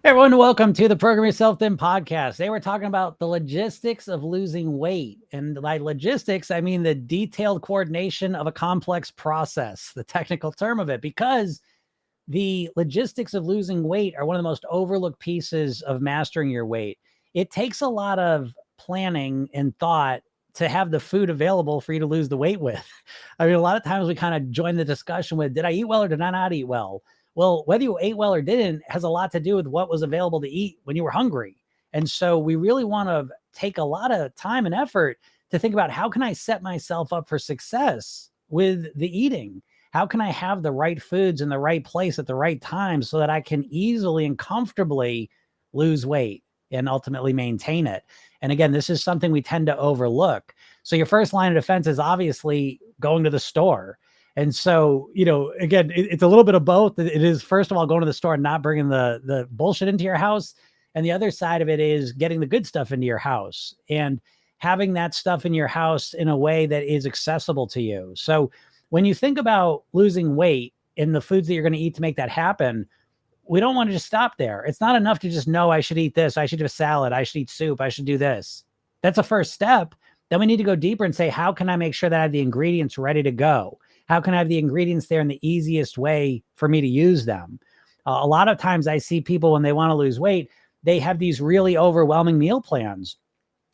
Hey everyone, welcome to the Program Yourself Thin podcast. Today we're talking about the logistics of losing weight. And by logistics, I mean the detailed coordination of a complex process, the technical term of it, because the logistics of losing weight are one of the most overlooked pieces of mastering your weight. It takes a lot of planning and thought to have the food available for you to lose the weight with. I mean, a lot of times we kind of join the discussion with, did I eat well or did I not eat well? Well, whether you ate well or didn't has a lot to do with what was available to eat when you were hungry. And so we really want to take a lot of time and effort to think about, how can I set myself up for success with the eating? How can I have the right foods in the right place at the right time so that I can easily and comfortably lose weight and ultimately maintain it? And again, this is something we tend to overlook. So your first line of defense is obviously going to the store. And so, again, it's a little bit of both. It is, first of all, going to the store and not bringing the bullshit into your house. And the other side of it is getting the good stuff into your house and having that stuff in your house in a way that is accessible to you. So when you think about losing weight and the foods that you're going to eat to make that happen, we don't want to just stop there. It's not enough to just know I should eat this. I should have a salad. I should eat soup. I should do this. That's a first step. Then we need to go deeper and say, how can I make sure that I have the ingredients ready to go? How can I have the ingredients there in the easiest way for me to use them? A lot of times I see people when they want to lose weight, they have these really overwhelming meal plans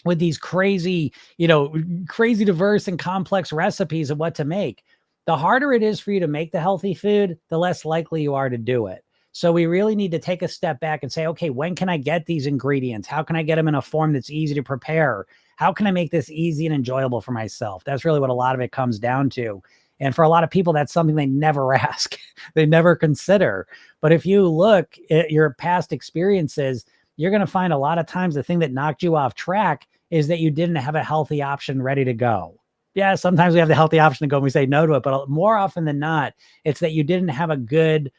with these crazy diverse and complex recipes of what to make. The harder it is for you to make the healthy food, the less likely you are to do it. So we really need to take a step back and say, okay, when can I get these ingredients? How can I get them in a form that's easy to prepare? How can I make this easy and enjoyable for myself? That's really what a lot of it comes down to. And for a lot of people, that's something they never ask. They never consider. But if you look at your past experiences, you're going to find a lot of times the thing that knocked you off track is that you didn't have a healthy option ready to go. Yeah, sometimes we have the healthy option to go and we say no to it, but more often than not, it's that you didn't have a good,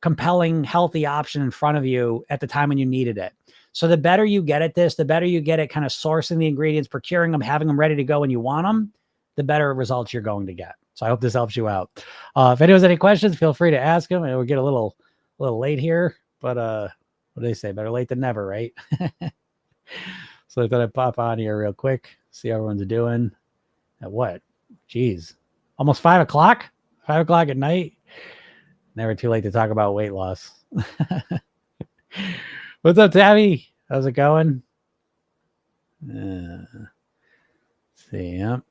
compelling, healthy option in front of you at the time when you needed it. So the better you get at this, the better you get at kind of sourcing the ingredients, procuring them, having them ready to go when you want them, the better results you're going to get. So I hope this helps you out. If anyone has any questions, feel free to ask them. We'll get a little late here, but what do they say? Better late than never, right? So I thought I'd pop on here real quick, see how everyone's doing. At what? Geez, almost 5 o'clock? 5 o'clock at night? Never too late to talk about weight loss. What's up, Tabby? How's it going? Let's see. Yep.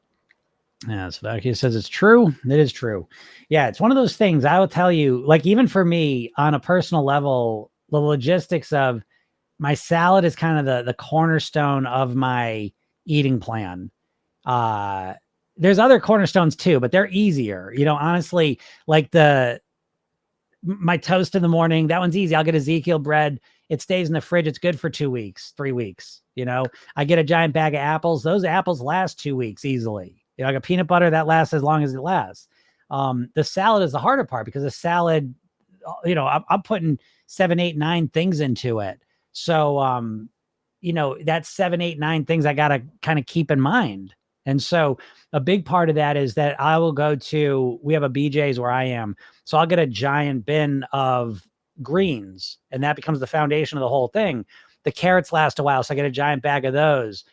Yeah, so Vacuum says it's true. It is true. Yeah, it's one of those things I will tell you, like, even for me on a personal level, the logistics of my salad is kind of the cornerstone of my eating plan. There's other cornerstones too, but they're easier. Honestly, like my toast in the morning, that one's easy. I'll get Ezekiel bread. It stays in the fridge. It's good for 2 weeks, 3 weeks. I get a giant bag of apples. Those apples last 2 weeks easily. I got peanut butter that lasts as long as it lasts. The salad is the harder part because the salad, I'm putting 7, 8, 9 things into it. So, that's 7, 8, 9 things I got to kind of keep in mind. And so a big part of that is that I will we have a BJ's where I am. So I'll get a giant bin of greens and that becomes the foundation of the whole thing. The carrots last a while. So I get a giant bag of those.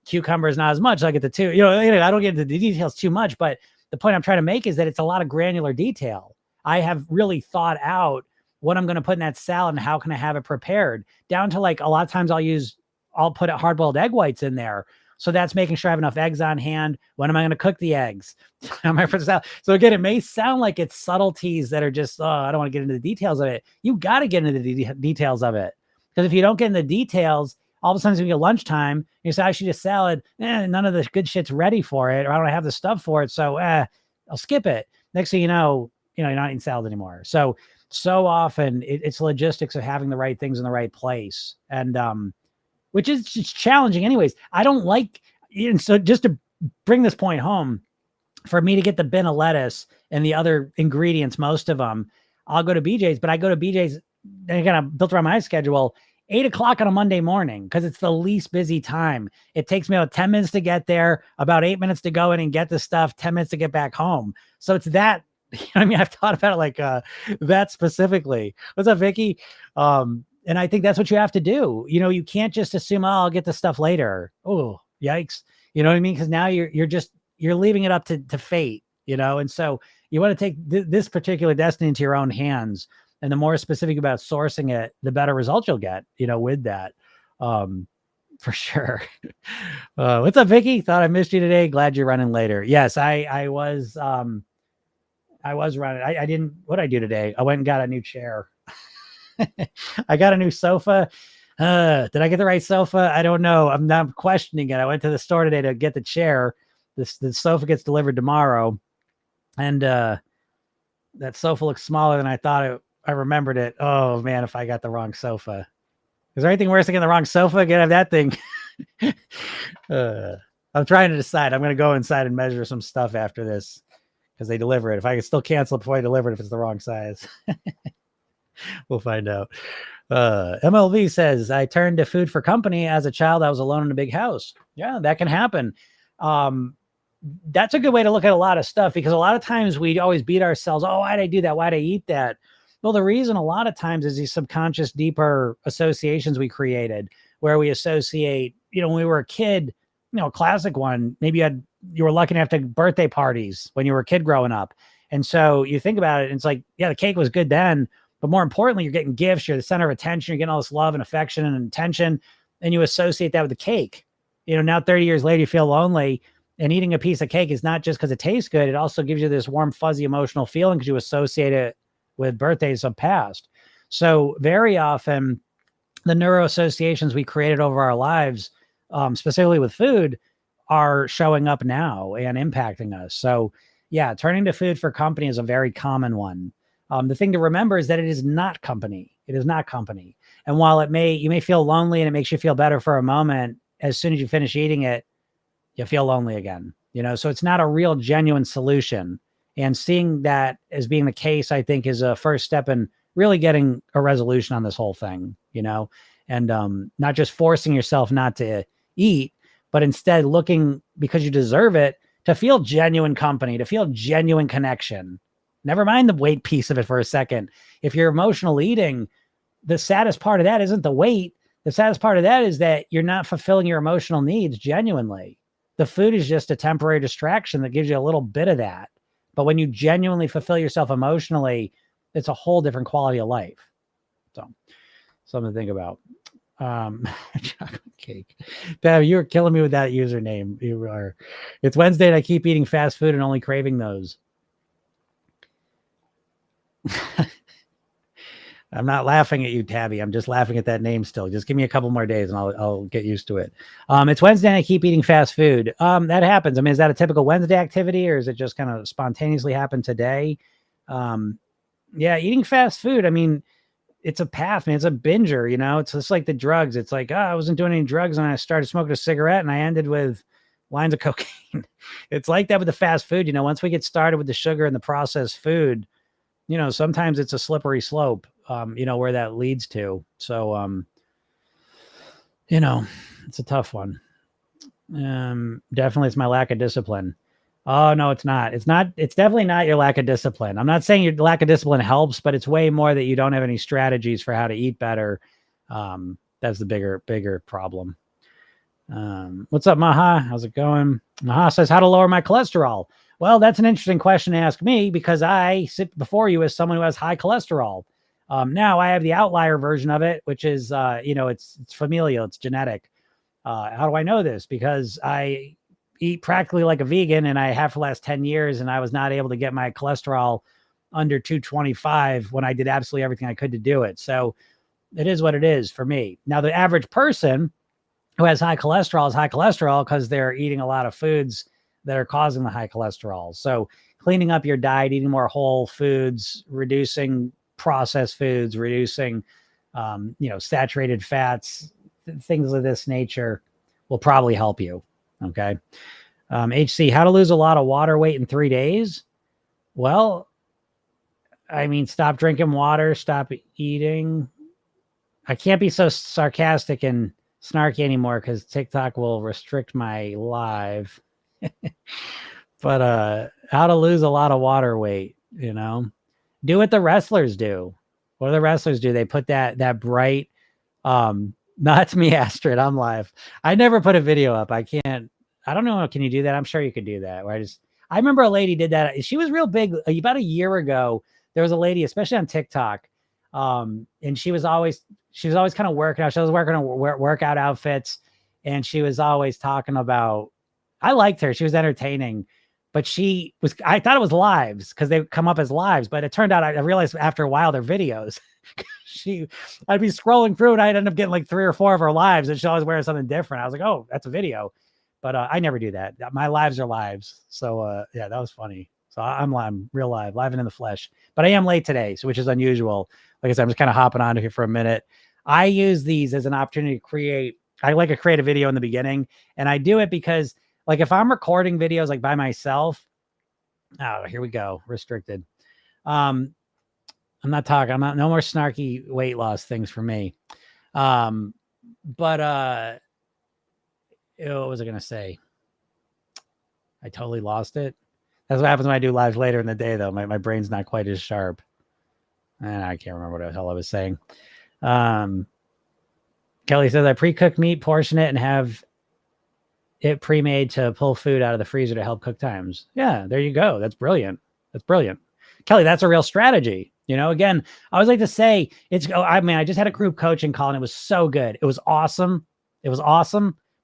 Cucumbers, not as much. So I get the two, I don't get into the details too much, but the point I'm trying to make is that it's a lot of granular detail. I have really thought out what I'm going to put in that salad and how can I have it prepared down to, like, a lot of times I'll put hard-boiled egg whites in there. So that's making sure I have enough eggs on hand. When am I going to cook the eggs? So again, it may sound like it's subtleties that are just, I don't want to get into the details of it. You got to get into the details of it. Because if you don't get into the details, all of a sudden when you get lunchtime, you say, I should eat a salad. None of the good shit's ready for it, or I don't have the stuff for it. So I'll skip it. Next thing you know, you're not eating salad anymore. So often it's logistics of having the right things in the right place. And, which is just challenging anyways. I don't like, and so just to bring this point home, for me to get the bin of lettuce and the other ingredients, most of them, I'll go to BJ's, but I go to BJ's, and again, I'm built around my schedule, 8 o'clock on a Monday morning, because it's the least busy time. It takes me about 10 minutes to get there, about 8 minutes to go in and get the stuff, 10 minutes to get back home. So it's that, I've thought about it like that specifically. What's up, Vicky? And I think that's what you have to do. You can't just assume, oh, I'll get this stuff later. Oh, yikes. You know what I mean? Because now you're leaving it up to fate, and so you want to take this particular destiny into your own hands. And the more specific about sourcing it, the better results you'll get, with that. For sure. What's up, Vicky? Thought I missed you today. Glad you're running later. Yes, I was running. I didn't, what I do today? I went and got a new chair. I got a new sofa. Did I get the right sofa? I don't know. I'm not questioning it. I went to the store today to get the chair. The sofa gets delivered tomorrow. And that sofa looks smaller than I thought I remembered it. Oh man, if I got the wrong sofa. Is there anything worse than getting the wrong sofa? Get out of that thing. I'm trying to decide. I'm going to go inside and measure some stuff after this because they deliver it. If I can still cancel it before I deliver it, if it's the wrong size. We'll find out. MLV says, I turned to food for company as a child. I was alone in a big house. Yeah, that can happen. That's a good way to look at a lot of stuff because a lot of times we always beat ourselves. Oh, why'd I do that? Why'd I eat that? Well, the reason a lot of times is these subconscious, deeper associations we created where we associate, when we were a kid, a classic one, maybe you were lucky enough to have birthday parties when you were a kid growing up. And so you think about it and it's like, yeah, the cake was good then, but more importantly, you're getting gifts, you're the center of attention, you're getting all this love and affection and attention, and you associate that with the cake. Now 30 years later, you feel lonely, and eating a piece of cake is not just because it tastes good. It also gives you this warm, fuzzy emotional feeling because you associate it with birthdays of past. So very often the neuro associations we created over our lives, specifically with food, are showing up now and impacting us. So yeah, turning to food for company is a very common one. The thing to remember is that it is not company. It is not company. And while you may feel lonely and it makes you feel better for a moment, as soon as you finish eating it, you feel lonely again, so it's not a real genuine solution. And seeing that as being the case, I think is a first step in really getting a resolution on this whole thing, and not just forcing yourself not to eat, but instead looking, because you deserve it, to feel genuine company, to feel genuine connection. Never mind the weight piece of it for a second. If you're emotional eating, the saddest part of that isn't the weight. The saddest part of that is that you're not fulfilling your emotional needs genuinely. The food is just a temporary distraction that gives you a little bit of that. But when you genuinely fulfill yourself emotionally, it's a whole different quality of life. So something to think about. Chocolate cake. Bev, you're killing me with that username. You are. It's Wednesday and I keep eating fast food and only craving those. I'm not laughing at you, Tabby. I'm just laughing at that name still. Just give me a couple more days and I'll get used to it. It's Wednesday and I keep eating fast food. That happens. I mean, is that a typical Wednesday activity or is it just kind of spontaneously happen today? Yeah, eating fast food. I mean, it's a path, man. It's a binger, it's just like the drugs. It's like, I wasn't doing any drugs and I started smoking a cigarette and I ended with lines of cocaine. It's like that with the fast food. Once we get started with the sugar and the processed food, sometimes it's a slippery slope, where that leads to. So, it's a tough one. Definitely it's my lack of discipline. Oh, no, it's not. It's definitely not your lack of discipline. I'm not saying your lack of discipline helps, but it's way more that you don't have any strategies for how to eat better. That's the bigger problem. What's up, Maha? How's it going? Maha says, how to lower my cholesterol? Well, that's an interesting question to ask me because I sit before you as someone who has high cholesterol. Now I have the outlier version of it, which is, it's familial, it's genetic. How do I know this? Because I eat practically like a vegan and I have for the last 10 years and I was not able to get my cholesterol under 225 when I did absolutely everything I could to do it. So it is what it is for me. Now, the average person who has high cholesterol is high cholesterol because they're eating a lot of foods that are causing the high cholesterol. So cleaning up your diet, eating more whole foods, reducing processed foods, reducing, saturated fats, things of this nature will probably help you. Okay. HC, how to lose a lot of water weight in 3 days? Well, I mean, stop drinking water, stop eating. I can't be so sarcastic and snarky anymore because TikTok will restrict my live. But how to lose a lot of water weight, do what the wrestlers do. What do the wrestlers do? They put that bright No, that's me, Astrid. I'm live. I never put a video up. I can't. I don't know. Can you do that? I'm sure you could do that. Where I remember a lady did that. She was real big about a year ago. There was a lady, especially on TikTok, and she was always kind of working out. She was working on workout outfits, and she was always talking about. I liked her. She was entertaining, but I thought it was lives because they come up as lives, but it turned out I realized after a while they're videos. I'd be scrolling through and I'd end up getting like 3 or 4 of her lives, and she always wears something different. I was like, oh, that's a video. But I never do that. My lives are lives. So yeah, that was funny. So I'm real live and in the flesh. But I am late today, so which is unusual. Like I said, I'm just kind of hopping on here for a minute. I use these as an opportunity to create. I like to create a video in the beginning, and I do it because, like, if I'm recording videos like by myself, oh, here we go, restricted. I'm not talking. No more snarky weight loss things for me. But what was I gonna say? I totally lost it. That's what happens when I do lives later in the day, though. My brain's not quite as sharp. And I can't remember what the hell I was saying. Kelly says I pre-cook meat, portion it, and have it pre-made to pull food out of the freezer to help cook times. Yeah, there you go. That's brilliant. Kelly, that's a real strategy. Again, I always like to say I just had a group coaching call and it was so good. It was awesome.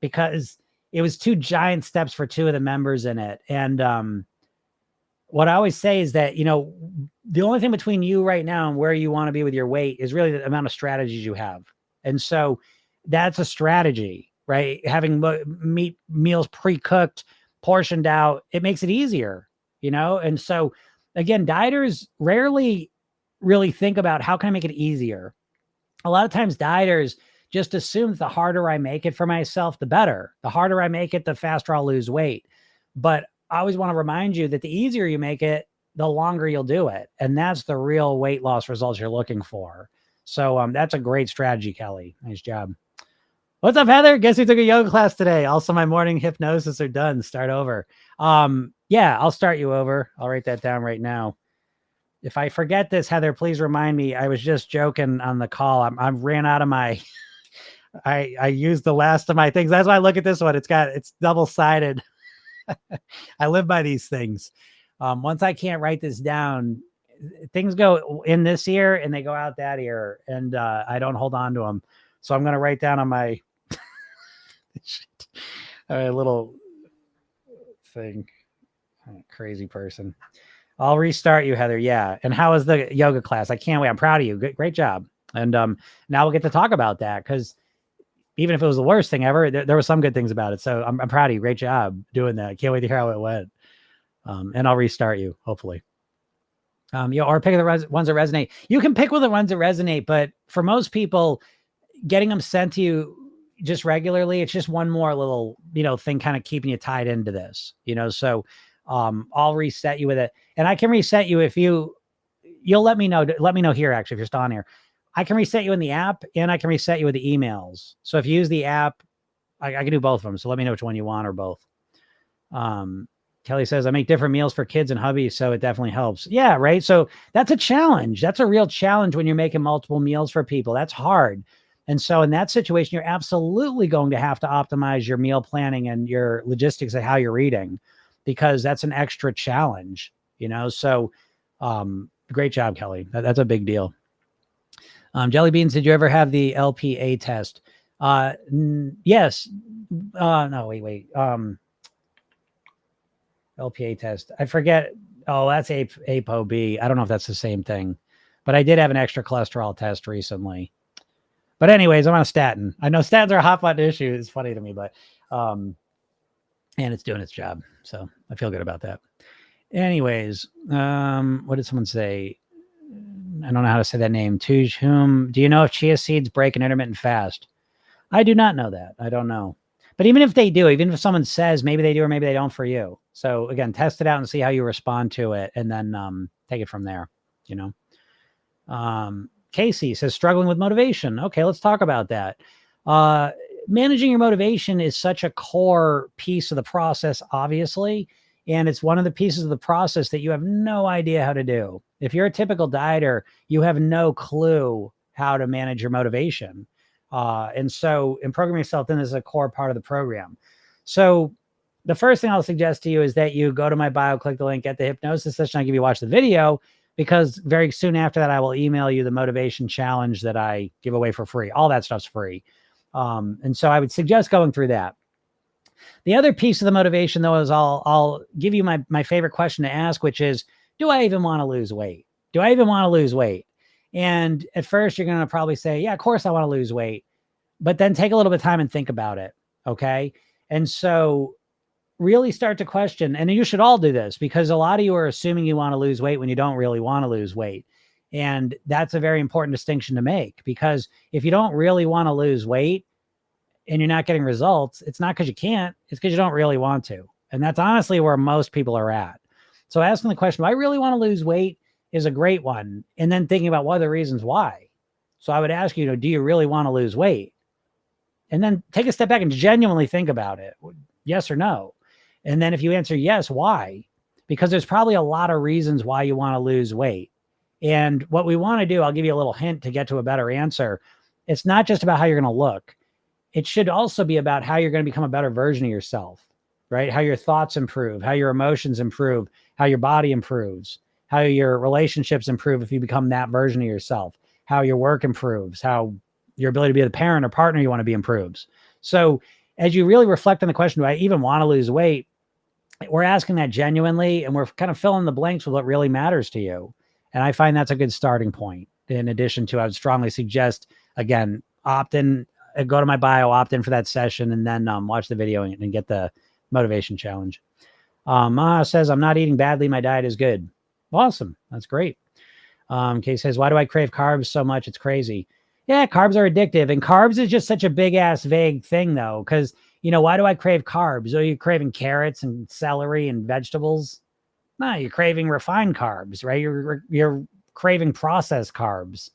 Because it was 2 giant steps for 2 of the members in it. And what I always say is that, the only thing between you right now and where you want to be with your weight is really the amount of strategies you have. And so that's a strategy, right? Having meat meals pre-cooked, portioned out, it makes it easier, And so again, dieters rarely really think about how can I make it easier. A lot of times dieters just assume the harder I make it for myself, the better. The harder I make it, the faster I'll lose weight. But I always want to remind you that the easier you make it, the longer you'll do it. And that's the real weight loss results you're looking for. So that's a great strategy, Kelly. Nice job. What's up, Heather? Guess who took a yoga class today? Also, my morning hypnosis are done. Start over. Yeah, I'll start you over. I'll write that down right now. If I forget this, Heather, please remind me. I was just joking on the call. I ran out of my... I used the last of my things. That's why I look at this one. It's double-sided. I live by these things. Once I can't write this down, things go in this ear and they go out that ear, and I don't hold on to them. So I'm going to write down on my little thing. Crazy person. I'll restart you, Heather. Yeah. And how was the yoga class? I can't wait. I'm proud of you. Great job. And now we'll get to talk about that, because even if it was the worst thing ever, there were some good things about it. So I'm proud of you. Great job doing that. Can't wait to hear how it went. And I'll restart you, hopefully. Or pick the ones that resonate. You can pick with the ones that resonate, but for most people, getting them sent to you just regularly, it's just one more little, thing kind of keeping you tied into this, so I'll reset you with it. And I can reset you if you'll let me know here, actually, if you're still on here. I can reset you in the app, and I can reset you with the emails. So if you use the app, I can do both of them. So let me know which one you want, or both. Kelly says, I make different meals for kids and hubbies, so it definitely helps. Yeah, right. So that's a challenge. That's a real challenge when you're making multiple meals for people. That's hard. And so in that situation, you're absolutely going to have to optimize your meal planning and your logistics of how you're eating, because that's an extra challenge, So great job, Kelly. That's a big deal. Jelly Beans, did you ever have the LPA test? Yes. No, wait. LPA test. I forget. Oh, that's ApoB. I don't know if that's the same thing, but I did have an extra cholesterol test recently. But anyways, I'm on a statin. I know statins are a hot button issue. It's funny to me, but and it's doing its job. So I feel good about that. Anyways, what did someone say? I don't know how to say that name. To whom? Do you know if chia seeds break an intermittent fast? I do not know that. I don't know. But even if they do, even if someone says maybe they do or maybe they don't for you. So again, test it out and see how you respond to it, and then take it from there, Casey says, struggling with motivation. Okay, let's talk about that. Managing your motivation is such a core piece of the process, obviously. And it's one of the pieces of the process that you have no idea how to do. If you're a typical dieter, you have no clue how to manage your motivation. And so in Program Yourself Thin is a core part of the program. So the first thing I'll suggest to you is that you go to my bio, click the link, get the hypnosis session. I give you watch the video, because very soon after that, I will email you the motivation challenge that I give away for free. All that stuff's free. And so I would suggest going through that. The other piece of the motivation, though, is I'll give you my favorite question to ask, which is, do I even want to lose weight? Do I even want to lose weight? And at first, you're going to probably say, yeah, of course I want to lose weight. But then take a little bit of time and think about it. Okay. And so really start to question, and you should all do this, because a lot of you are assuming you want to lose weight when you don't really want to lose weight. And that's a very important distinction to make, because if you don't really want to lose weight and you're not getting results, it's not because you can't, it's because you don't really want to. And that's honestly where most people are at. So asking the question, do I really want to lose weight, is a great one. And then thinking about what are the reasons why. So I would ask you, do you really want to lose weight? And then take a step back and genuinely think about it. Yes or no? And then if you answer yes, why? Because there's probably a lot of reasons why you want to lose weight. And what we want to do, I'll give you a little hint to get to a better answer. It's not just about how you're going to look. It should also be about how you're going to become a better version of yourself, right? How your thoughts improve, how your emotions improve, how your body improves, how your relationships improve if you become that version of yourself, how your work improves, how your ability to be the parent or partner you want to be improves. So as you really reflect on the question, do I even want to lose weight? We're asking that genuinely, and we're kind of filling the blanks with what really matters to you. And I find that's a good starting point. In addition to, I would strongly suggest, again, opt in, go to my bio, opt in for that session, and then watch the video and get the motivation challenge. Ma says, I'm not eating badly. My diet is good. Awesome. That's great. Kay says, why do I crave carbs so much? It's crazy. Yeah, carbs are addictive. And carbs is just such a big ass vague thing, though, because, why do I crave carbs? Are you craving carrots and celery and vegetables? No, you're craving refined carbs, right? You're craving processed carbs.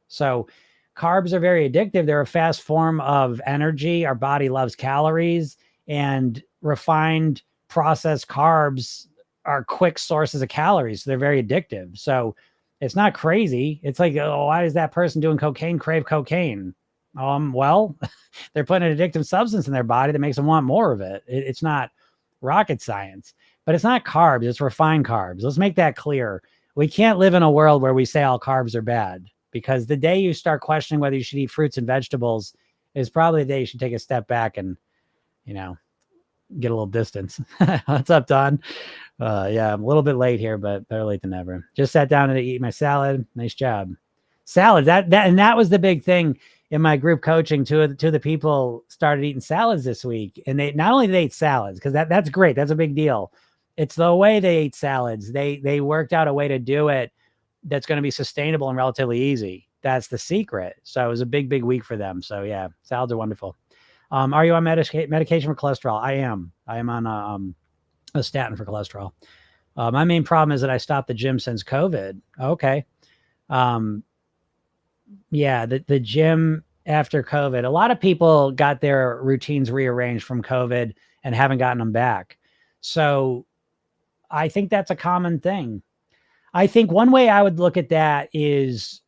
So carbs are very addictive. They're a fast form of energy. Our body loves calories, and refined processed carbs are quick sources of calories. So they're very addictive. So it's not crazy. It's like, oh, why is that person doing cocaine crave cocaine? Well, they're putting an addictive substance in their body that makes them want more of it. It's not rocket science, but it's not carbs. It's refined carbs. Let's make that clear. We can't live in a world where we say all carbs are bad, because the day you start questioning whether you should eat fruits and vegetables is probably the day you should take a step back and, get a little distance. What's up, Don? Yeah, I'm a little bit late here, but better late than never. Just sat down and eat my salad. Nice job. Salad. That was the big thing in my group coaching. Two of the people started eating salads this week, and they not only did they eat salads, because that's great. That's a big deal. It's the way they ate salads. They worked out a way to do it that's going to be sustainable and relatively easy. That's the secret. So it was a big, big week for them. So yeah, salads are wonderful. Are you on medication for cholesterol? I am on a statin for cholesterol. My main problem is that I stopped the gym since COVID. Okay. Yeah, the gym after COVID, a lot of people got their routines rearranged from COVID and haven't gotten them back. So I think that's a common thing. I think one way I would look at that is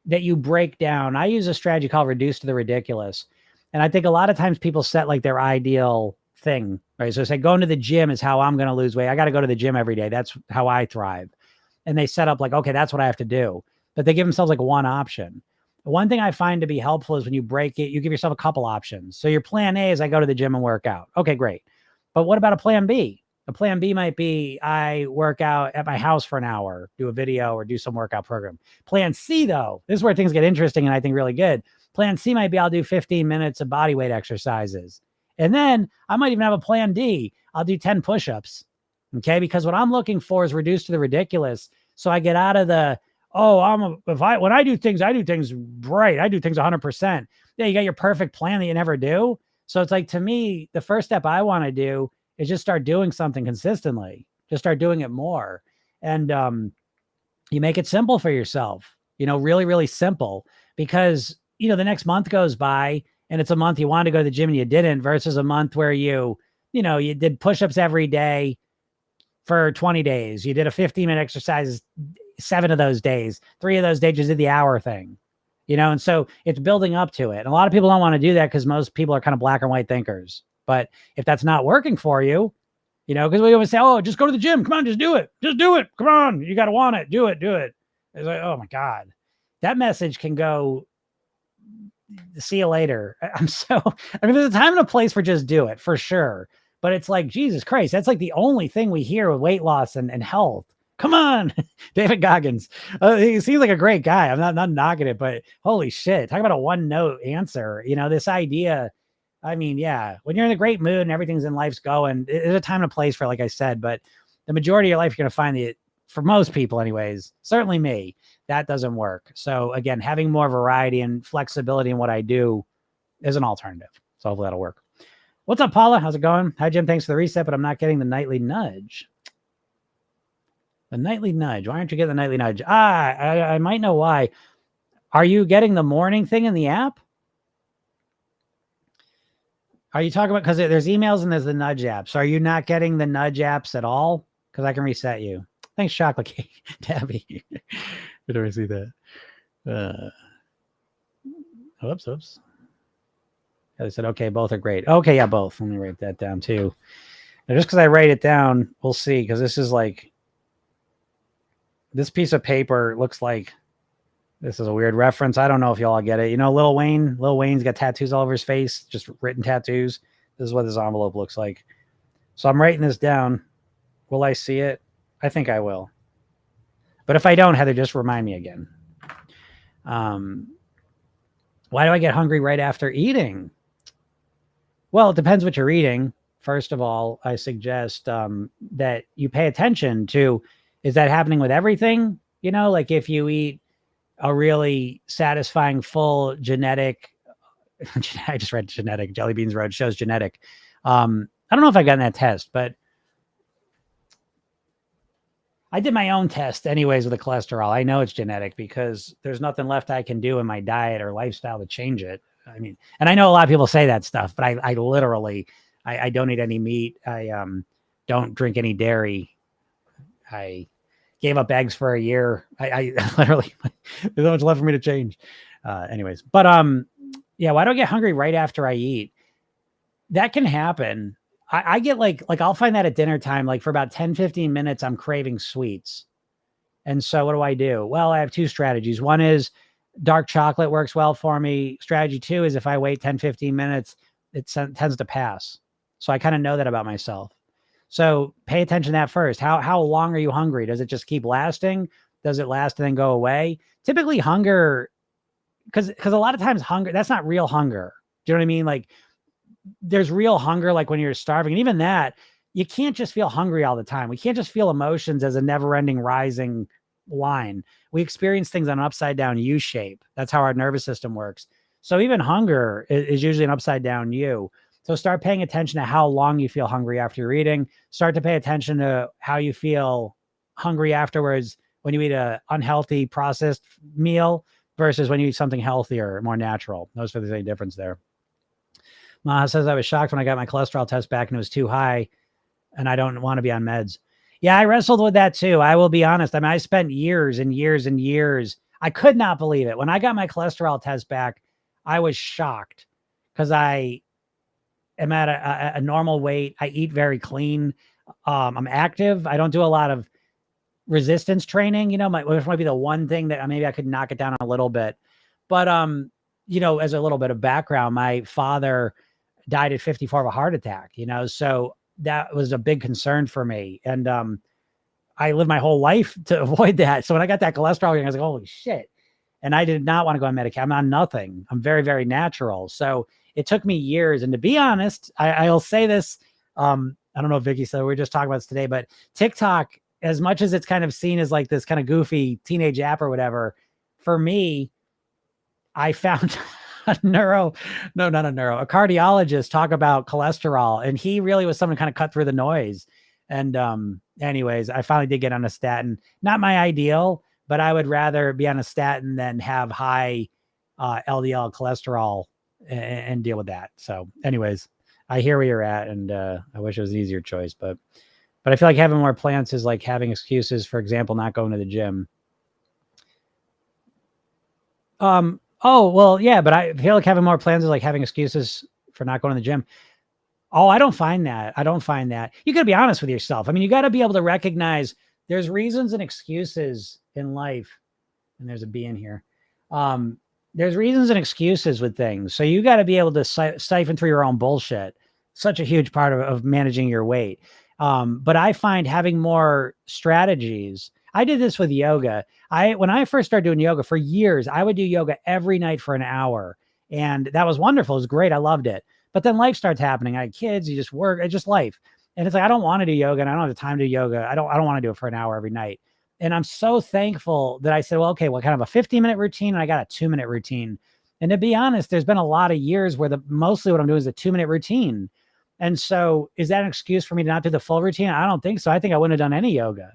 that you break down. I use a strategy called reduce to the ridiculous. And I think a lot of times people set like their ideal thing, right? So say going to the gym is how I'm going to lose weight. I got to go to the gym every day. That's how I thrive. And they set up like, okay, that's what I have to do. But they give themselves like one option. One thing I find to be helpful is when you break it, you give yourself a couple options. So your plan A is I go to the gym and work out. Okay, great. But what about a plan B? A plan B might be I work out at my house for an hour, do a video or do some workout program. Plan C, though, this is where things get interesting and I think really good. Plan C might be I'll do 15 minutes of body weight exercises. And then I might even have a plan D. I'll do 10 push-ups. Okay. Because what I'm looking for is reduced to the ridiculous. So I get out of the, when I do things right. I do things 100%. Yeah. You got your perfect plan that you never do. So it's like, to me, the first step I want to do is just start doing something consistently. Just start doing it more. And you make it simple for yourself, really, really simple, because, the next month goes by and it's a month you wanted to go to the gym and you didn't, versus a month where you did push-ups every day for 20 days. You did a 15-minute exercise 7 of those days. 3 of those days you did the hour thing. And so it's building up to it. And a lot of people don't want to do that because most people are kind of black and white thinkers. But if that's not working for you, because we always say, oh, just go to the gym. Come on, just do it. Just do it. Come on. You got to want it. Do it. Do it. It's like, oh my God. That message can go, see you later. There's a time and a place for just do it for sure. But it's like, Jesus Christ, that's like the only thing we hear with weight loss and health. Come on, David Goggins. He seems like a great guy. I'm not knocking it, but holy shit. Talk about a one note answer. This idea. Yeah, when you're in a great mood and everything's in life's going, there's a time and a place for it, like I said, but the majority of your life, you're going to find for most people anyways, certainly me, that doesn't work. So again, having more variety and flexibility in what I do is an alternative. So hopefully that'll work. What's up, Paula? How's it going? Hi, Jim. Thanks for the reset, but I'm not getting the nightly nudge. The nightly nudge. Why aren't you getting the nightly nudge? I might know why. Are you getting the morning thing in the app? Are you talking about, because there's emails and there's the nudge apps. Are you not getting the nudge apps at all? Because I can reset you. Thanks, chocolate cake, Tabby. Did I see that? Oops. They said, okay, both are great. Okay, yeah, both. Let me write that down too. Now, just because I write it down, we'll see. Because this is like, this piece of paper looks like, this is a weird reference. I don't know if y'all get it. Lil Wayne? Lil Wayne's got tattoos all over his face, just written tattoos. This is what this envelope looks like. So I'm writing this down. Will I see it? I think I will. But if I don't, Heather, just remind me again. Why do I get hungry right after eating? Well, it depends what you're eating. First of all, I suggest that you pay attention to, is that happening with everything? Like if you eat a really satisfying, full genetic, I just read genetic, Jelly Beans Road shows genetic. I don't know if I got that test, but I did my own test anyways with the cholesterol. I know it's genetic because there's nothing left I can do in my diet or lifestyle to change it. And I know a lot of people say that stuff, but I literally, I don't eat any meat. I don't drink any dairy. I gave up eggs for a year. I literally, there's not much left for me to change. Anyways, but yeah, why do I get hungry right after I eat? That can happen. I get like I'll find that at dinner time, like for about 10, 15 minutes, I'm craving sweets. And so what do? Well, I have two strategies. One is dark chocolate works well for me. Strategy two is if I wait 10, 15 minutes, it tends to pass. So I kind of know that about myself. So pay attention to that first. How long are you hungry? Does it just keep lasting? Does it last and then go away? Typically hunger, because a lot of times hunger, that's not real hunger. Do you know what I mean? Like there's real hunger, like when you're starving. And even that, you can't just feel hungry all the time. We can't just feel emotions as a never-ending rising line. We experience things on an upside down U shape. That's how our nervous system works. So even hunger is usually an upside down U. So start paying attention to how long you feel hungry after you're eating. Start to pay attention to how you feel hungry afterwards when you eat a unhealthy processed meal versus when you eat something healthier, more natural. Notice if there's any difference there. Maha says, I was shocked when I got my cholesterol test back and it was too high and I don't want to be on meds. Yeah, I wrestled with that too. I will be honest. I spent years and years and years. I could not believe it. When I got my cholesterol test back, I was shocked because I am at a normal weight. I eat very clean. I'm active. I don't do a lot of resistance training, which might be the one thing that maybe I could knock it down a little bit. But, as a little bit of background, my father died at 54 of a heart attack, so that was a big concern for me. And I lived my whole life to avoid that. So when I got that cholesterol, I was like, holy shit. And I did not want to go on Medicaid. I'm on nothing. I'm very, very natural. So it took me years. And to be honest, I'll say this. I don't know if Vicky said, we were just talking about this today, but TikTok, as much as it's kind of seen as like this kind of goofy teenage app or whatever, for me, I found a cardiologist talk about cholesterol. And he really was someone kind of cut through the noise. And anyways, I finally did get on a statin. Not my ideal, but I would rather be on a statin than have high LDL cholesterol and deal with that. So anyways, I hear where you're at, and I wish it was an easier choice, but I feel like having more plants is like having excuses, for example, not going to the gym. Oh, well, yeah, but I feel like having more plans is like having excuses for not going to the gym. Oh, I don't find that. I don't find that. You got to be honest with yourself. I mean, you got to be able to recognize there's reasons and excuses in life. And there's a B in here. Um, there's reasons and excuses with things. So you got to be able to siphon through your own bullshit. Such a huge part of managing your weight. But I find having more strategies. I did this with yoga. When I first started doing yoga for years, I would do yoga every night for an hour. And that was wonderful. It was great. I loved it. But then life starts happening. I had kids, you just work, it's just life. And it's like, I don't want to do yoga and I don't have the time to do yoga. I don't want to do it for an hour every night. And I'm so thankful that I said, well, okay, well, kind of a 15-minute routine, and I got a 2-minute routine. And to be honest, there's been a lot of years where mostly what I'm doing is a 2-minute routine. And so is that an excuse for me to not do the full routine? I don't think so. I think I wouldn't have done any yoga.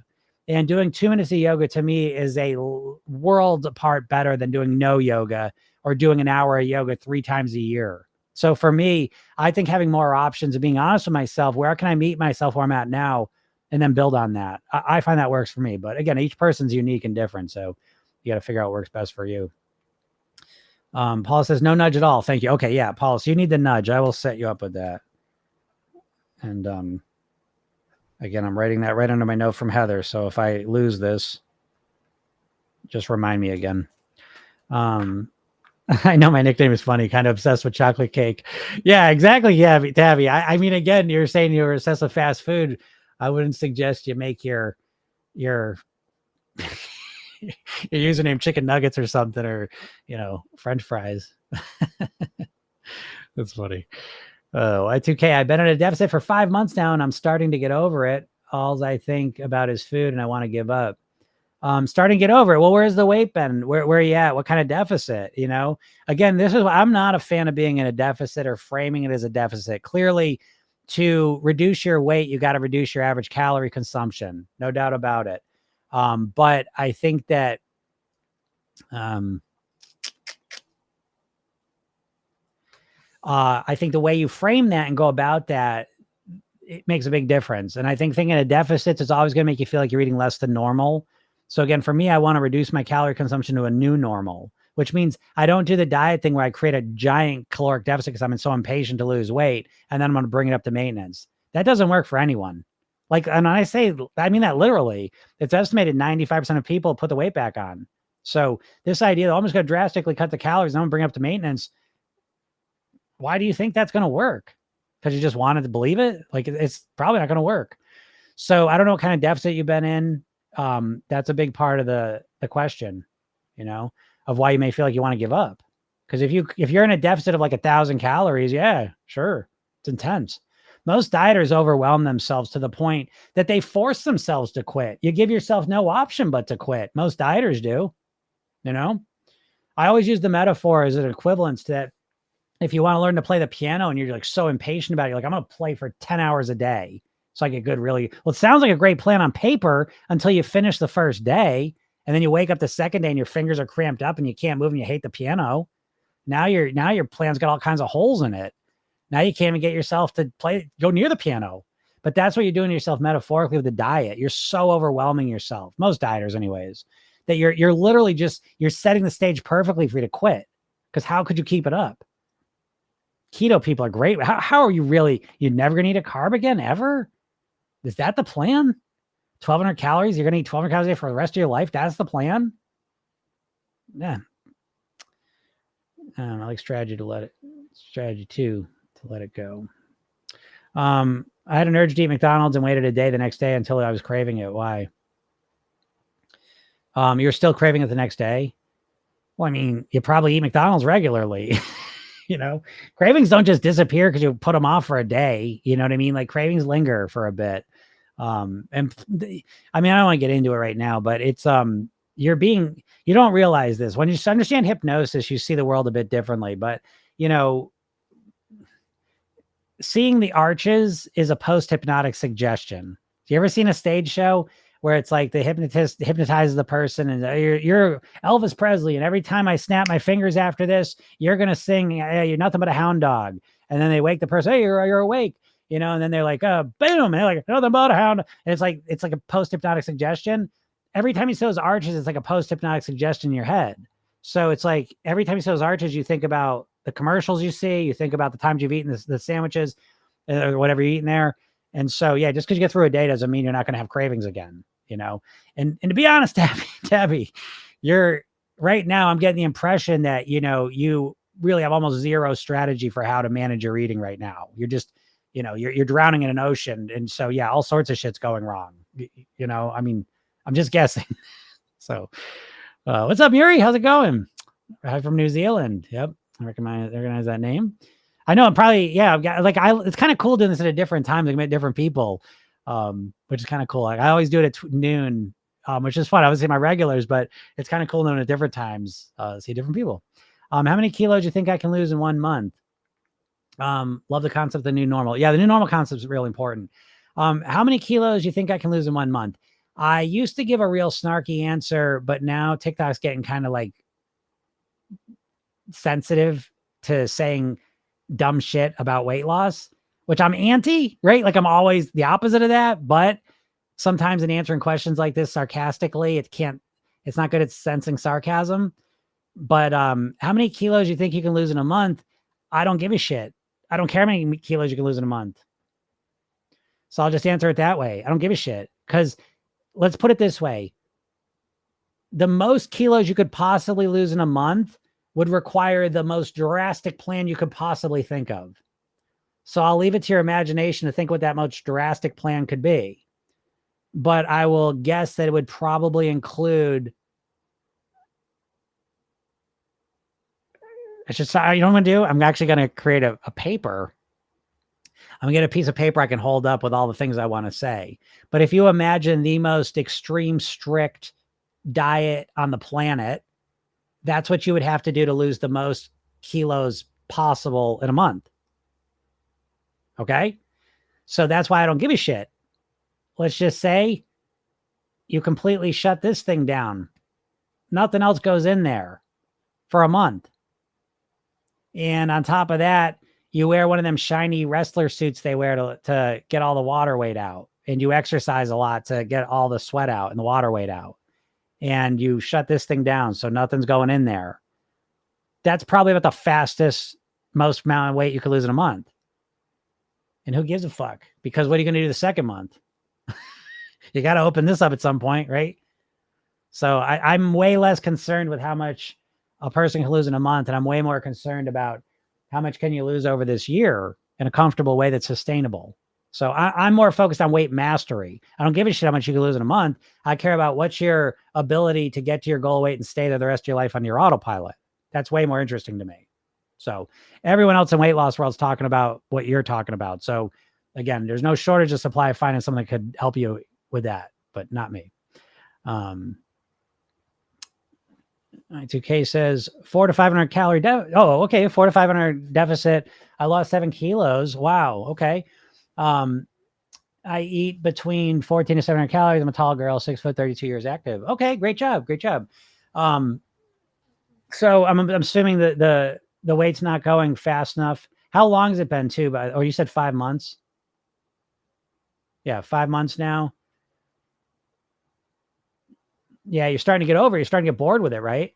And doing 2 minutes of yoga to me is a world apart better than doing no yoga or doing an hour of yoga 3 times a year. So for me, I think having more options and being honest with myself, where can I meet myself where I'm at now, and then build on that. I find that works for me. But again, each person's unique and different. So you got to figure out what works best for you. Paula says, no nudge at all. Thank you. Okay. Yeah. Paula, so you need the nudge. I will set you up with that. And again, I'm writing that right under my note from Heather. So if I lose this, just remind me again. I know my nickname is funny, kind of obsessed with chocolate cake. Yeah, exactly. Yeah, Tabby. I mean, again, you're saying you're obsessed with fast food. I wouldn't suggest you make your your username chicken nuggets or something, or French fries. That's funny. Oh, Y2K. I've been in a deficit for 5 months now, and I'm starting to get over it. All I think about is food, and I want to give up. Starting to get over it. Well, where's the weight been? Where are you at? What kind of deficit? Again, this is why I'm not a fan of being in a deficit or framing it as a deficit. Clearly, to reduce your weight, you got to reduce your average calorie consumption. No doubt about it. But I think that I think the way you frame that and go about that, it makes a big difference. And I think thinking of deficits is always going to make you feel like you're eating less than normal. So again, for me, I want to reduce my calorie consumption to a new normal, which means I don't do the diet thing where I create a giant caloric deficit because I'm so impatient to lose weight, and then I'm going to bring it up to maintenance. That doesn't work for anyone. Like, and I mean that literally. It's estimated 95% of people put the weight back on. So this idea that I'm just going to drastically cut the calories and I'm going to bring it up to maintenance, why do you think that's going to work? Because you just wanted to believe it? Like, it's probably not going to work. So I don't know what kind of deficit you've been in. That's a big part of the question, of why you may feel like you want to give up. Because if you're in a deficit of like 1,000 calories, yeah, sure, it's intense. Most dieters overwhelm themselves to the point that they force themselves to quit. You give yourself no option but to quit. Most dieters do. I always use the metaphor as an equivalence to that. If you want to learn to play the piano and you're like so impatient about it, you're like, I'm going to play for 10 hours a day. So I get good, really. Well, it sounds like a great plan on paper until you finish the first day. And then you wake up the second day and your fingers are cramped up and you can't move and you hate the piano. Now your plan's got all kinds of holes in it. Now you can't even get yourself to go near the piano. But that's what you're doing to yourself metaphorically with the diet. You're so overwhelming yourself, most dieters anyways, that you're literally you're setting the stage perfectly for you to quit. Because how could you keep it up? Keto people are great. How are you really? You're never going to eat a carb again, ever? Is that the plan? 1,200 calories? You're going to eat 1,200 calories a day for the rest of your life? That's the plan? Yeah. I like strategy 2 to let it go. I had an urge to eat McDonald's and waited a day the next day until I was craving it. Why? You're still craving it the next day? Well, I mean, you probably eat McDonald's regularly. Cravings don't just disappear because you put them off for a day. You know what I mean? Like, cravings linger for a bit. I mean, I don't want to get into it right now, but it's, you don't realize this. When you understand hypnosis, you see the world a bit differently, but seeing the arches is a post-hypnotic suggestion. You ever seen a stage show where it's like the hypnotist hypnotizes the person and you're Elvis Presley, and every time I snap my fingers after this, you're going to sing, hey, you're nothing but a hound dog. And then they wake the person, hey, you're awake, and then they're like, boom, and they're like, nothing but a hound. And it's like a post-hypnotic suggestion. Every time you see those arches, it's like a post-hypnotic suggestion in your head. So it's like every time you see those arches, you think about the commercials you see, you think about the times you've eaten the sandwiches or whatever you're eating there. And so, yeah, just because you get through a day doesn't mean you're not going to have cravings again, you know? And to be honest, Tabby, you're right now, I'm getting the impression that, you know, you really have almost zero strategy for how to manage your eating right now. You're just, you know, you're drowning in an ocean. And so, yeah, all sorts of shit's going wrong. You know, I mean, I'm just guessing. So, what's up, Yuri? How's it going? Hi from New Zealand. Yep. I recognize that name. I know I'm probably, yeah, I've got like, it's kind of cool doing this at a different time. Like meet different people, which is kind of cool. Like I always do it at noon, which is fun. I would say my regulars, but it's kind of cool doing it at different times, see different people. How many kilos do you think I can lose in 1 month? Love the concept of the new normal. Yeah, the new normal concept is really important. How many kilos do you think I can lose in 1 month? I used to give a real snarky answer, but now TikTok's getting kind of like sensitive to saying dumb shit about weight loss, which I'm anti, right? Like I'm always the opposite of that, but sometimes in answering questions like this sarcastically, it's not good at sensing sarcasm. But how many kilos you think you can lose in a month? I don't give a shit. I don't care how many kilos you can lose in a month. So I'll just answer it that way. I don't give a shit. Because let's put it this way. The most kilos you could possibly lose in a month would require the most drastic plan you could possibly think of. So I'll leave it to your imagination to think what that most drastic plan could be. But I will guess that it would probably include, you know what I'm going to do? I'm actually going to create a paper. I'm going to get a piece of paper I can hold up with all the things I want to say. But if you imagine the most extreme, strict diet on the planet, that's what you would have to do to lose the most kilos possible in a month. Okay? So that's why I don't give a shit. Let's just say you completely shut this thing down. Nothing else goes in there for a month. And on top of that, you wear one of them shiny wrestler suits they wear to get all the water weight out. And you exercise a lot to get all the sweat out and the water weight out. And you shut this thing down so nothing's going in there. That's probably about the fastest, most amount of weight you could lose in a month. And who gives a fuck? Because what are you going to do the second month? You got to open this up at some point, right? So I'm way less concerned with how much a person can lose in a month. And I'm way more concerned about how much can you lose over this year in a comfortable way that's sustainable. So I'm more focused on weight mastery. I don't give a shit how much you can lose in a month. I care about what's your ability to get to your goal weight and stay there the rest of your life on your autopilot. That's way more interesting to me. So everyone else in weight loss world is talking about what you're talking about. So again, there's no shortage of supply of finding someone that could help you with that, but not me. 2K says 400 to 500 calorie. 400 to 500 deficit. I lost 7 kilos. Wow. Okay. I eat between 14 to 700 calories. I'm a tall girl, 6 foot, 32 years active. Okay. Great job. Great job. So I'm assuming that the weight's not going fast enough. How long has it been too? Oh, you said 5 months. Yeah. 5 months now. Yeah. You're starting to get over. You're starting to get bored with it, right?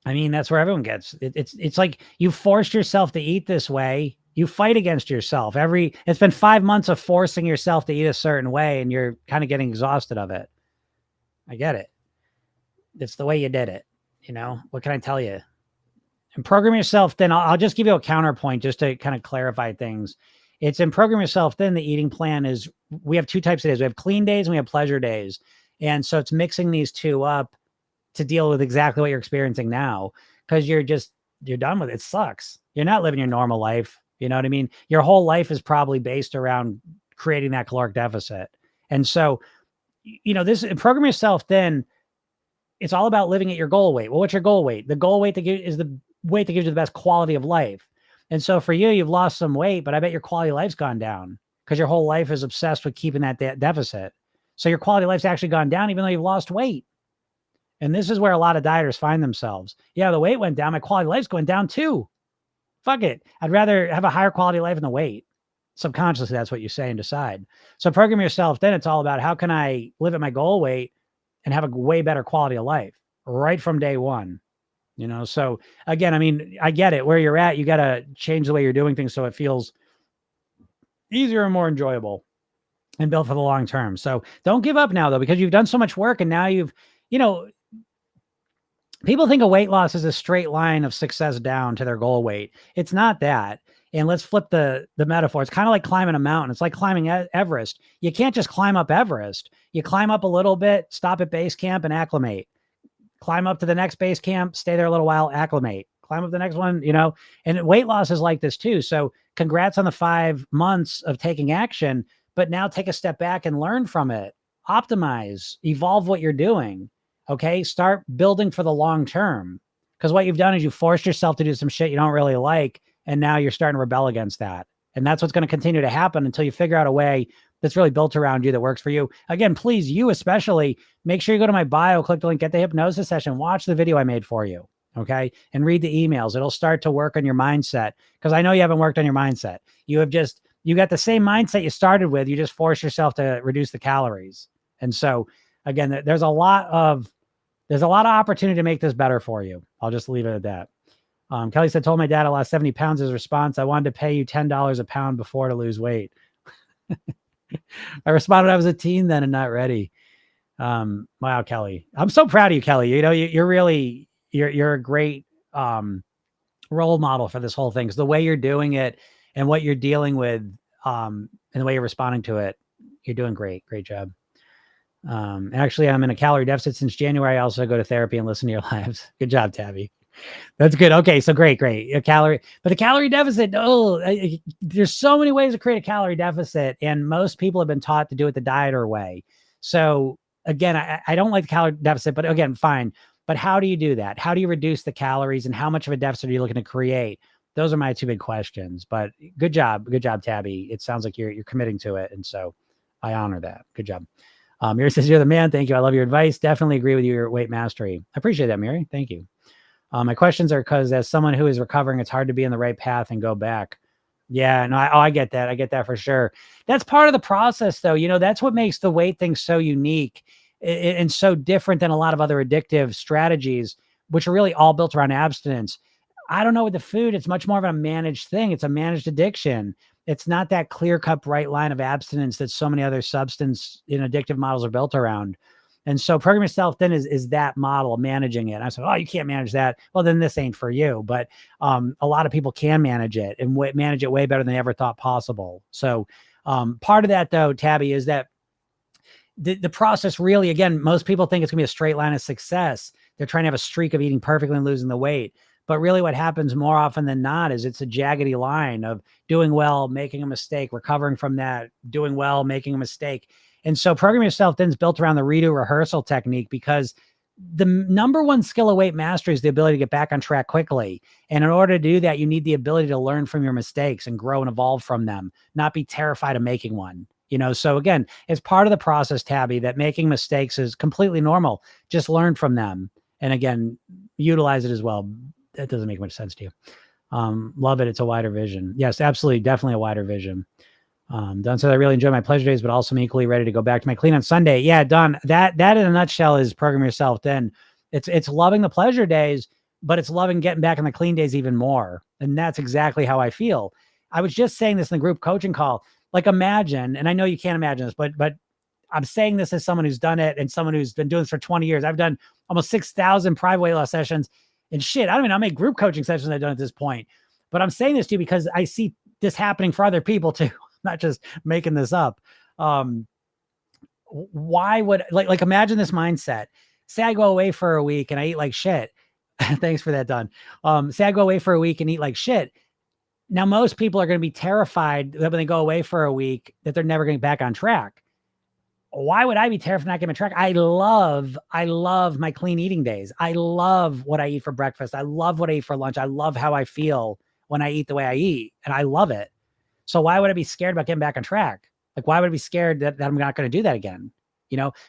I mean, that's where everyone gets. It's like you forced yourself to eat this way. You fight against yourself. It's been 5 months of forcing yourself to eat a certain way, and you're kind of getting exhausted of it. I get it. It's the way you did it. You know, what can I tell you? And program yourself thin. I'll just give you a counterpoint just to kind of clarify things. It's in program yourself thin. The eating plan is, we have 2 types of days. We have clean days and we have pleasure days. And so it's mixing these 2 up to deal with exactly what you're experiencing now, because you're done with it. It sucks. You're not living your normal life. You know what I mean? Your whole life is probably based around creating that caloric deficit. And so, you know, this program yourself thin, it's all about living at your goal weight. Well, what's your goal weight? The goal weight is the weight that gives you the best quality of life. And so for you, you've lost some weight, but I bet your quality of life's gone down because your whole life is obsessed with keeping that deficit. So your quality of life's actually gone down, even though you've lost weight. And this is where a lot of dieters find themselves. Yeah, the weight went down. My quality of life's going down too. Fuck it. I'd rather have a higher quality of life than the weight. Subconsciously, that's what you say and decide. So program yourself. Then it's all about how can I live at my goal weight and have a way better quality of life. right from day one. So again, I mean, I get it where you're at. You got to change the way you're doing things so it feels easier and more enjoyable and built for the long term. So don't give up now though, because you've done so much work and now you know, people think of weight loss as a straight line of success down to their goal weight. It's not that. And let's flip the metaphor. It's kind of like climbing a mountain. It's like climbing Everest. You can't just climb up Everest. You climb up a little bit, stop at base camp and acclimate. Climb up to the next base camp, stay there a little while, acclimate. Climb up the next one, and weight loss is like this too. So congrats on the 5 months of taking action, but now take a step back and learn from it. Optimize, evolve what you're doing. Okay. Start building for the long term. Because what you've done is you forced yourself to do some shit you don't really like. And now you're starting to rebel against that. And that's what's going to continue to happen until you figure out a way that's really built around you that works for you. Again, please, you especially, make sure you go to my bio, click the link, get the hypnosis session, watch the video I made for you. Okay. And read the emails. It'll start to work on your mindset. Because I know you haven't worked on your mindset. You got the same mindset you started with. You just force yourself to reduce the calories. And so again, there's a lot of opportunity to make this better for you. I'll just leave it at that. Kelly said, told my dad I lost 70 pounds as a response. I wanted to pay you $10 a pound before to lose weight. I responded, I was a teen then and not ready. Wow, Kelly. I'm so proud of you, Kelly. You're a great role model for this whole thing. Because the way you're doing it and what you're dealing with and the way you're responding to it, you're doing great. Great job. Actually, I'm in a calorie deficit since January. I also go to therapy and listen to your lives. Good job, Tabby. That's good. Okay. So great. But the calorie deficit, there's so many ways to create a calorie deficit. And most people have been taught to do it the dieter way. So again, I don't like the calorie deficit, but again, fine. But how do you do that? How do you reduce the calories and how much of a deficit are you looking to create? Those are my 2 big questions, but good job. Good job, Tabby. It sounds like you're committing to it. And so I honor that. Good job. Mary says, you're the man. Thank you. I love your advice. Definitely agree with your weight mastery. I appreciate that, Mary. Thank you. My questions are because as someone who is recovering, it's hard to be in the right path and go back. Yeah, no, I get that. I get that for sure. That's part of the process though. That's what makes the weight thing so unique and so different than a lot of other addictive strategies, which are really all built around abstinence. I don't know with the food, it's much more of a managed thing. It's a managed addiction. It's not that clear-cut bright line of abstinence that so many other substance addictive models are built around. And so Program Yourself Thin is that model, managing it. And I said, oh, you can't manage that. Well, then this ain't for you. But a lot of people can manage it and manage it way better than they ever thought possible. So part of that, though, Tabby, is that the process really, again, most people think it's going to be a straight line of success. They're trying to have a streak of eating perfectly and losing the weight. But really what happens more often than not is it's a jaggedy line of doing well, making a mistake, recovering from that, doing well, making a mistake. And so Program Yourself Thin is built around the redo rehearsal technique because the number one skill of weight mastery is the ability to get back on track quickly. And in order to do that, you need the ability to learn from your mistakes and grow and evolve from them, not be terrified of making one. So again, it's part of the process, Tabby, that making mistakes is completely normal. Just learn from them. And again, utilize it as well. That doesn't make much sense to you. Love it. It's a wider vision. Yes, absolutely. Definitely a wider vision. Don said, I really enjoy my pleasure days, but also I'm equally ready to go back to my clean on Sunday. Yeah, Don, that in a nutshell is Program Yourself Thin. It's loving the pleasure days, but it's loving getting back on the clean days even more. And that's exactly how I feel. I was just saying this in the group coaching call. Like imagine, and I know you can't imagine this, but I'm saying this as someone who's done it and someone who's been doing this for 20 years. I've done almost 6,000 private weight loss sessions and shit. I don't even know how many group coaching sessions I've done at this point, but I'm saying this to you because I see this happening for other people too. Not just making this up. Why would like imagine this mindset? Say I go away for a week and I eat like shit. Thanks for that, Don. Say I go away for a week and eat like shit. Now, most people are going to be terrified that when they go away for a week, that they're never getting back on track. Why would I be terrified not getting on track? I love my clean eating days. I love what I eat for breakfast. I love what I eat for lunch. I love how I feel when I eat the way I eat, and I love it. So why would I be scared about getting back on track? Like, why would I be scared that I'm not going to do that again?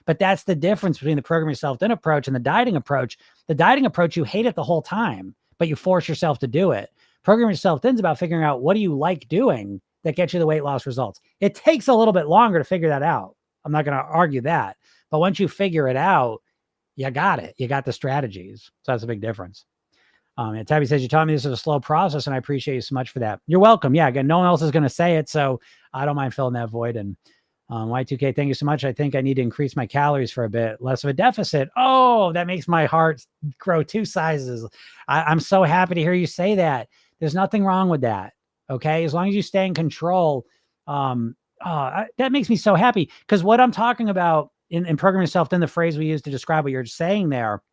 But that's the difference between the Program Yourself Thin approach and the dieting approach. The dieting approach, you hate it the whole time, but you force yourself to do it. Program Yourself Thin is about figuring out what do you like doing that gets you the weight loss results. It takes a little bit longer to figure that out. I'm not going to argue that. But once you figure it out, you got it. You got the strategies. So that's a big difference. And Tabby says, you taught me this is a slow process, and I appreciate you so much for that. You're welcome. Yeah, again, no one else is going to say it, so I don't mind filling that void. And Y2K, thank you so much. I think I need to increase my calories for a bit, less of a deficit. Oh, that makes my heart grow 2 sizes. I'm so happy to hear you say that. There's nothing wrong with that. Okay, as long as you stay in control. That makes me so happy, because what I'm talking about in Program Yourself, then the phrase we use to describe what you're saying there,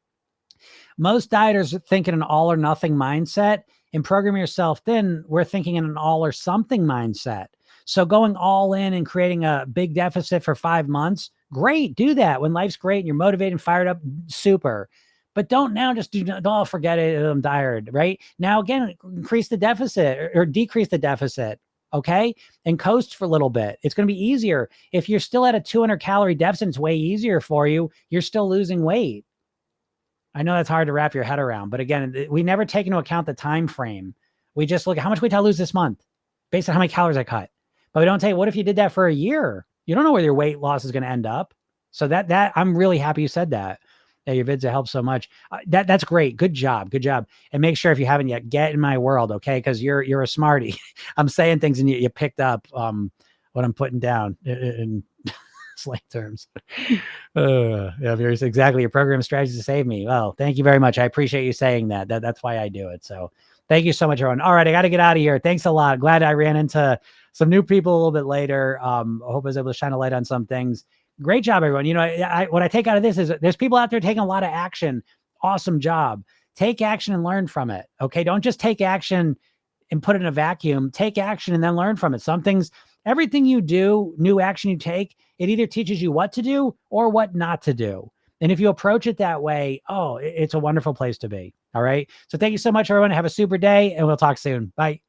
most dieters think in an all or nothing mindset. In Program Yourself Thin, we're thinking in an all or something mindset. So going all in and creating a big deficit for 5 months, great, do that. When life's great and you're motivated and fired up, super. But don't now just don't forget it. I'm tired, right? Now, again, increase the deficit or decrease the deficit, okay? And coast for a little bit. It's going to be easier. If you're still at a 200 calorie deficit, it's way easier for you. You're still losing weight. I know that's hard to wrap your head around, but again, we never take into account the time frame. We just look at how much weight did I lose this month based on how many calories I cut. But we don't take, what if you did that for a year? You don't know where your weight loss is going to end up. So that I'm really happy you said that. Your vids have helped so much. That's great. Good job. Good job. And make sure if you haven't yet, get in my world, okay? Because you're a smarty. I'm saying things and you picked up what I'm putting down in slang terms. Yeah, there's exactly your program strategy to save me. Well, thank you very much. I appreciate you saying that. That's why I do it. So thank you so much, everyone. All right, I got to get out of here. Thanks a lot. Glad I ran into some new people a little bit later. I hope I was able to shine a light on some things. Great job, everyone. You know, what I take out of this is there's people out there taking a lot of action. Awesome job. Take action and learn from it. Okay. Don't just take action and put it in a vacuum. Take action and then learn from it. Some things, everything you do, new action you take, it either teaches you what to do or what not to do. And if you approach it that way, it's a wonderful place to be. All right. So thank you so much, everyone. Have a super day, and we'll talk soon. Bye.